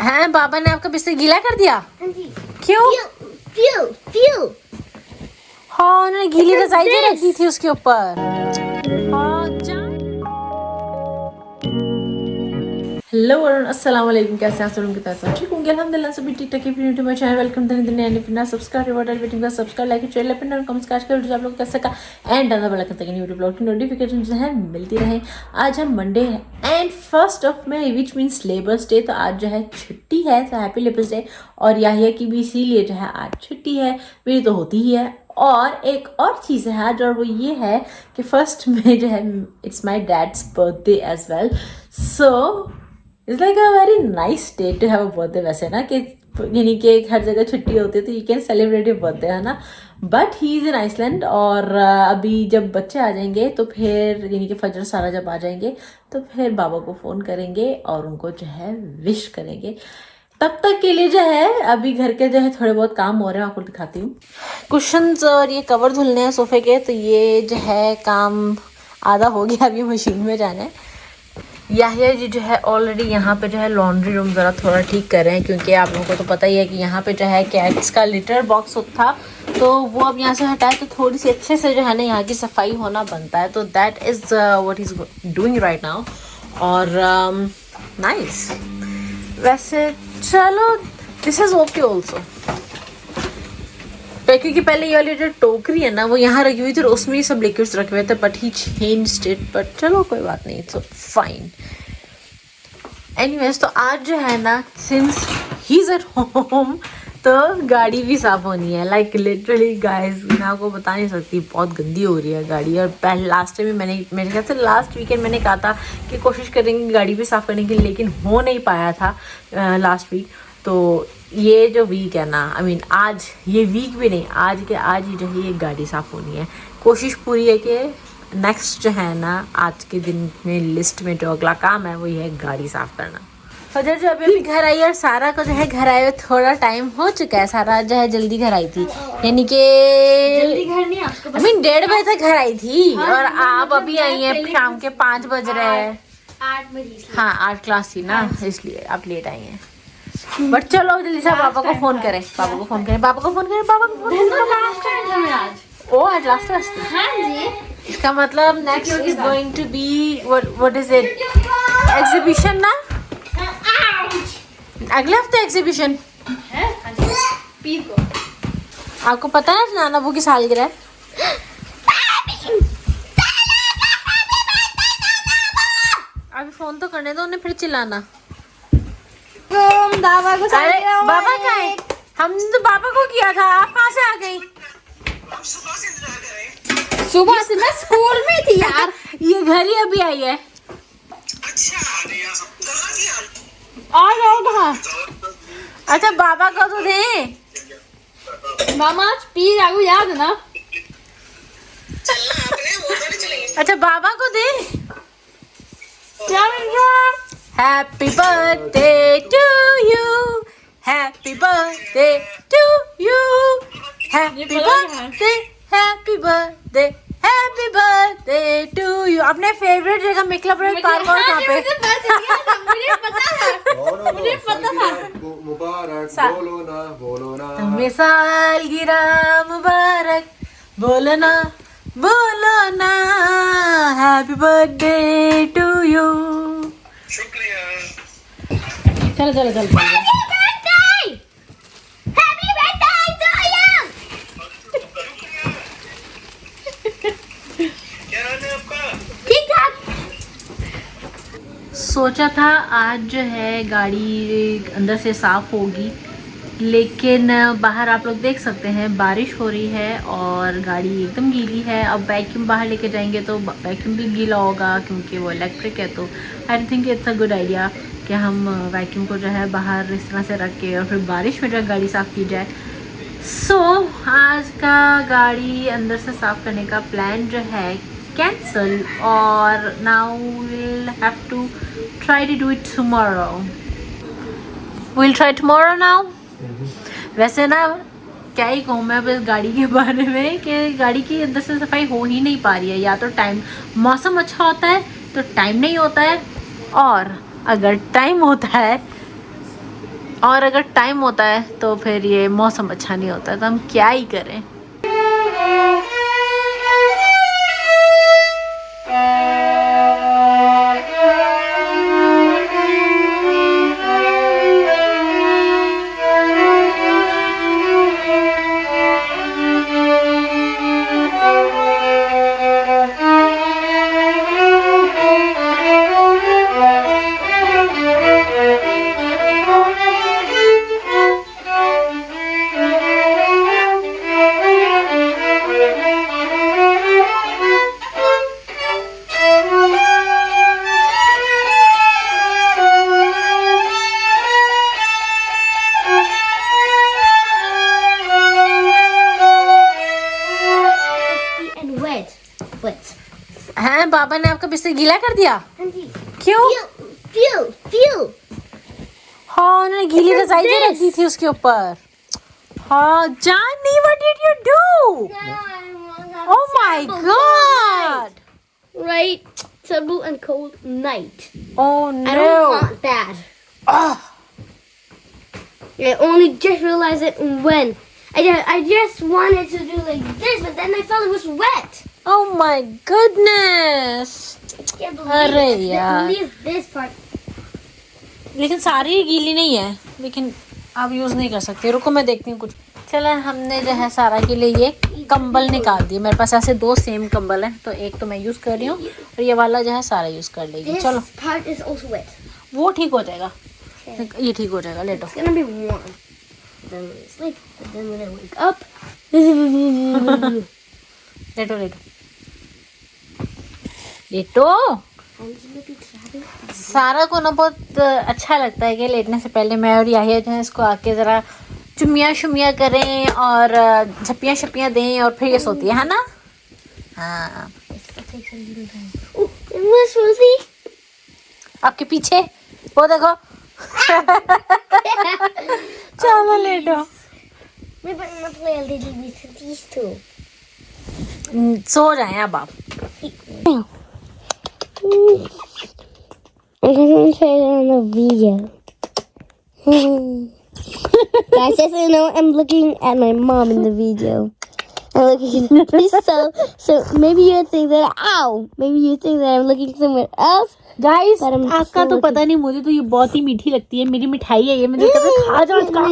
हैं बाबा ने आपका बिस्तर गीला कर दिया? क्यों? हाँ उन्होंने गीली रजाई भी रख दी थी उसके ऊपर। हेलो वरुण, अस्सलाम वालेकुम। कैसे हैं आप लोग? कितना ठीक होंगे? अल्हम्दुलिल्लाह सभी ठीक ठाक है। To my channel, welcome to the नए बिना सब्सक्राइब वाटर वेटिंग का सब्सक्राइब लाइक चैनल पे और कमेंट्स काट कर आप लोग कैसे का एंड अंदर बड़ा करते हैं यूट्यूब ब्लॉग की नोटिफिकेशन जो है मिलती रहे। आज हम मंडे है एंड 1 मई विच मीन्स लेबर्स डे। तो आज जो है छुट्टी है, तो हैप्पी लेबर्स डे। और याहिया की भी इसीलिए जो है आज छुट्टी है, मेरी तो होती ही है। और एक और चीज़ है आज, और वो ये है कि 1 मई जो है it's my dad's birthday as well. So it's like a very nice day to have a birthday. वैसे ना कि यानी कि हर जगह छुट्टी होती है तो you can celebrate your birthday, है ना। But he is in Iceland और अभी जब बच्चे आ जाएंगे तो फिर यानी कि फजर सारा जब आ जाएंगे तो फिर बाबा को फ़ोन करेंगे और उनको जो है विश करेंगे। तब तक के लिए जो है अभी घर के जो है थोड़े बहुत काम हो रहे हैं, आपको दिखाती हूँ। कुशन्स और ये कवर धुलने हैं सोफे के, तो ये जो है काम आधा हो गया, अभी मशीन में जाना है। याहिया जी जो है ऑलरेडी यहाँ पे जो है लॉन्ड्री रूम ज़रा थोड़ा ठीक कर रहे हैं, क्योंकि आप लोगों को तो पता ही है कि यहाँ पे जो है कैट्स का लिटर बॉक्स था, तो वो अब यहाँ से हटाए तो थोड़ी सी अच्छे से जो है ना यहाँ की सफाई होना बनता है। तो that is what is doing right now. और नाइस वैसे चलो, दिस इज़ ओके ऑल्सो। क्योंकि पहले ये वाली जो टोकरी है ना वो यहाँ रखी हुई थी और उसमें ही सब लिक्विड्स रखे हुए थे, but he changed it. But चलो कोई बात नहीं, इट्स फाइन। एनीवेज तो आज जो है ना since he is at home तो गाड़ी भी साफ होनी है। लाइक लिटरली गाइस मैं आपको बता नहीं सकती, बहुत गंदी हो रही है गाड़ी। और पहले लास्ट टाइम मैंने मेरे ख्याल से लास्ट वीकेंड मैंने कहा था कि कोशिश करेंगे गाड़ी भी साफ़ करने की, लेकिन हो नहीं पाया था लास्ट वीक। तो ये जो वीक है ना, आई मीन आज ये वीक भी नहीं, आज के आज ही जो है ये गाड़ी साफ़ होनी है। कोशिश पूरी है कि नेक्स्ट जो है ना आज के दिन में लिस्ट में जो अगला काम है वो ये है गाड़ी साफ़ करना। फजर जो अभी घर आई और सारा को जो है घर आए हुए थोड़ा टाइम हो चुका है। सारा जो है जल्दी घर आई थी, यानी कि जल्दी घर नहीं, आई मीन 1:30 बजे तक घर आई थी। और आप अभी आई हैं शाम के 5 बज रहे हैं। 8 बजे। हाँ 8 क्लास थी ना, इसलिए आप लेट आई हैं। बट चलो जल्दी से पापा को फोन करें, पापा को फोन करें, पापा को फोन करें, पापा को फोन करें। ओ आज लास्ट क्लास थी। हाँ जी। इसका मतलब next is going to be what is it, exhibition ना, अगले हफ्ते एग्जीबिशन है पीर को। आपको पता है नाना बू की सालगिरह है। अभी फोन तो करने दो उन्हें, फिर चिल्लाना। बाबा को अरे बाबा कहाँ है? हमने तो बाबा को किया था, आप कहाँ से आ गई? सुबह से मैं स्कूल में थी यार। ये घर ही अभी आई है। आ जाओ कहाँ? अच्छा बाबा को तो दे। मामा आज पीर आगू याद है ना? अच्छा बाबा को दे। क्या happy birthday to you, happy birthday to you, happy birthday, happy birthday, happy birthday to you. अपने फेवरेट जगह मिकला पार्क और कहाँ पे? मुझे पता था। मुबारक बोलो ना तुम्हें सालगिरह मुबारक, बोलो ना हैप्पी बर्थडे टू यू। शुक्रिया। चलो चलो चलो चलो। सोचा था आज जो है गाड़ी अंदर से साफ होगी, लेकिन बाहर आप लोग देख सकते हैं बारिश हो रही है और गाड़ी एकदम गीली है। अब वैक्यूम बाहर लेके जाएंगे तो वैक्यूम भी गीला होगा, क्योंकि वो इलेक्ट्रिक है। तो I think it's a good idea कि हम वैक्यूम को जो है बाहर इस तरह से रख के और फिर बारिश में जो गाड़ी साफ़ की जाए। सो आज का गाड़ी अंदर से साफ़ करने का प्लान जो है कैंसल, और now will have to try to do it tomorrow. Will try tomorrow now. वैसे ना क्या ही कहूँ मैं अब इस गाड़ी के बारे में कि गाड़ी की अंदर से सफाई हो ही नहीं पा रही है। या तो टाइम मौसम अच्छा होता है तो टाइम नहीं होता है, और अगर टाइम होता है और अगर टाइम होता है तो फिर ये मौसम अच्छा नहीं होता है, तो हम क्या ही करें। हैं बाबा ने आपका बिस्तर गीला कर दिया? क्यों? हाँ, उन्होंने गीली रजाई भी रख दी थी उसके ऊपर। हाँ जानी, what did you do? Oh my God! Right, Cebu and cold night. Oh I don't want that. I only just realized it when I just wanted to do like this, but then I felt it was wet. Oh my goodness! I can't believe अरे it. यार। Leave this part. लेकिन सारी गीली नहीं है, लेकिन आप use नहीं कर सकते। रुको मैं देखती हूँ कुछ। चलो, हमने जो है सारा के लिए ये कंबल निकाल दिए। मेरे पास ऐसे 2 सेम कंबल हैं, तो एक तो मैं यूज़ कर रही हूँ और ये वाला जो है सारा यूज़ कर लेगी। This चलो, part is also wet. वो ठीक हो जाएगा, ये ठीक हो जाएगा। लेटो। It's gonna be warm. Then when I sleep, but then when I wake up, लेटो लेटो लेटो। I'm just gonna be trapping. सारा को ना बहुत अच्छा लगता है कि लेटने से पहले मैं और याहिया जो है इसको आके ज़रा चुम्मियाँ शुमियाँ करें और झप्पियाँ शप्पियाँ दें और फिर ये सोती है ना? हाँ। Oh, it was Rosie. आपके पीछे वो देखो। चलो लेटो। Maybe I'm gonna play a little bit of these two. सो जाए अब आप। I'm gonna try it on the video. Guys, just so you know, I'm looking at my mom in the video. I'm looking at this, so maybe you think that maybe you think that I'm looking somewhere else. Guys, But I'm आपका still तो looking. पता नहीं, मुझे तो ये बहुत ही मीठी लगती है। मेरी मिठाई है ये, मुझे कभी खा जाओ इसका।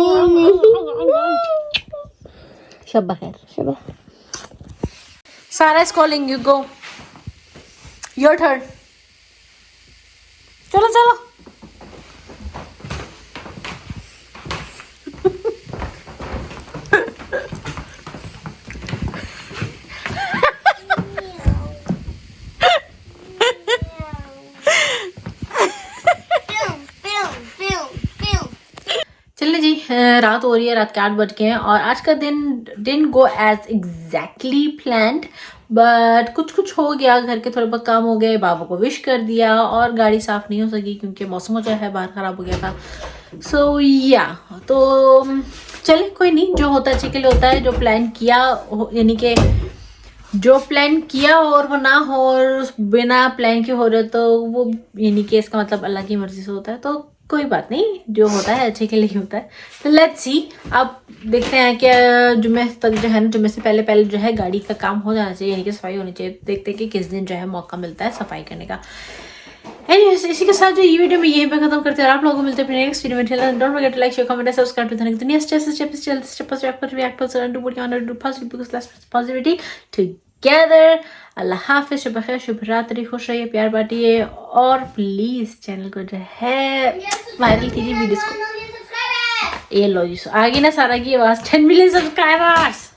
शब्बा खैर। Shabba. सारा is calling you, go your turn. चलो चलो। चलिए जी, रात हो रही है, रात के 8 बज गए हैं और आज का दिन didn't go as exactly planned, but कुछ कुछ हो गया। घर के थोड़े बहुत काम हो गए, बाबा को विश कर दिया और गाड़ी साफ़ नहीं हो सकी क्योंकि मौसम जो है बाहर ख़राब हो गया था। सो या तो चले, कोई नहीं, जो होता है अच्छे के लिए होता है। जो प्लान किया यानी कि जो प्लान किया और वो ना हो और बिना प्लान के हो रहे तो वो यानी कि इसका मतलब अल्लाह की मर्ज़ी से होता है। तो कोई बात नहीं, जो होता है अच्छे के लिए होता है। तो लेट्स सी, अब देखते हैं कि जुम्मे तक जो है ना, जुम्मे से पहले पहले जो है गाड़ी का काम हो जाना चाहिए, यानी कि सफाई होनी चाहिए। देखते हैं कि किस दिन जो है मौका मिलता है सफाई करने का। एनीवेज, इसी के साथ जो ये वीडियो में यहीं पे खत्म करते हैं। आप लोगों को मिलते हैं नेक्स्ट वीडियो में। Don't forget to like, share, comment, subscribe to the दुनिया पॉजिटिविटी टुगेदर। अल्लाह हाफिज़, शुभ खैर, शुभ रात्रि, खुश रहिए, प्यार बांटिए और प्लीज़ चैनल को जो है वायरल कीजिए वीडियोस को। ये लो जी, आगे ना सारा की आवाज़ 10 मिलियन सब्सक्राइबर्स।